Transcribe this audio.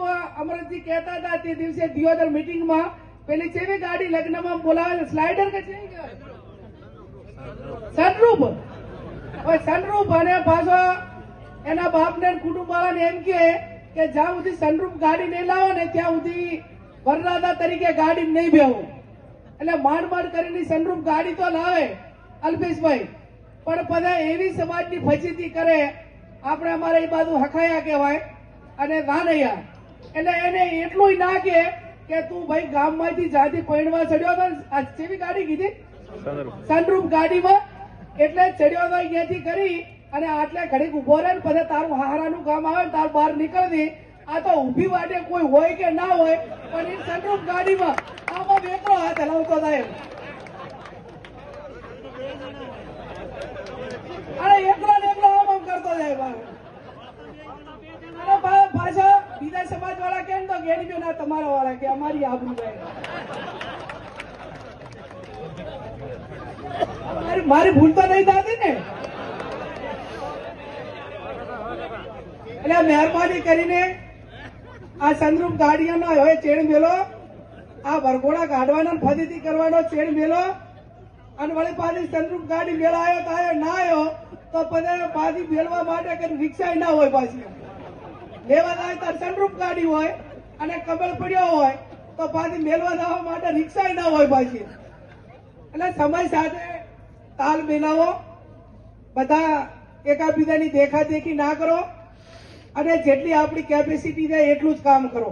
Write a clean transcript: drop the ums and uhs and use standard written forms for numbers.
અમરતજી કહેતા હતા તે દિવસે દિયોદર મીટિંગમાં પેલી કેવી ગાડી લગ્નમાં બોલાવે સ્લાઇડર કે છે સનરૂફ સનરૂફ અને પાછો એના બાપને કુટુંબવાળાને એમ કે જ્યાં સુધી સનરૂફ ગાડી નહીં લાવો ને ત્યાં સુધી વરરાજા તરીકે ગાડી નહીં બેહું એટલે માંડ માંડ કરીને સનરૂફ ગાડી તો લાવે અલ્પેશભાઈ પણ બધા એવી સમાજની ફજીતી કરે આપણે અમારે એ બાજુ હખાયા કહેવાય અને રાનૈયા એટલે એને એટલું ના કે તું ભાઈ ગામમાંથી જ્યાંથી પૈણવા ચડ્યો હતો આ કેવી ગાડી કીધી સનરૂફ ગાડીમાં એટલે ચડ્યો હતો અહીંયાથી કરી અને આટલે ઘડીક ઉભો રહે ને પછી તારું હારાનું કામ આવે તાર બહાર નીકળવી આ તો ઊભી વાટે કોઈ હોય કે ના હોય પણ એ સનરૂફ ગાડીમાં આમાં વેકરો હાથ હલાવતો થાય અરે એકલો ને એકલો આમ કરતો જાય અને પાછા બીજા સમાજ વાળા કેમ તો ગેડી ના તમારા વાળા કે અમારી આબરૂ જાય મારી ભૂલ તો નહીં થતી ને એટલે મહેરબાની કરીને આ સનરૂફ ગાડીઓનો હવે ચેડ મેલો આ વરઘોડા કાઢવાનો ફરીથી કરવાનો ચેડ મેલો અને વળી પાછી સનરૂફ ગાડી મેળાયો તો આવ્યો ના આવ્યો તો પછી પાછી મેળવા માટે રિક્ષા ના હોય પાછી લેવા જાય તો સનરૂફ ગાડી હોય અને કબળ પડ્યો હોય તો પાછી મેળવા જવા માટે રિક્ષા ના હોય પાછી એટલે સમય સાથે તાલ મિલાવો બધા એકાબીજાની દેખાદેખી ના કરો અને જેટલી આપણી કેપેસિટી છે એટલું જ કામ કરો।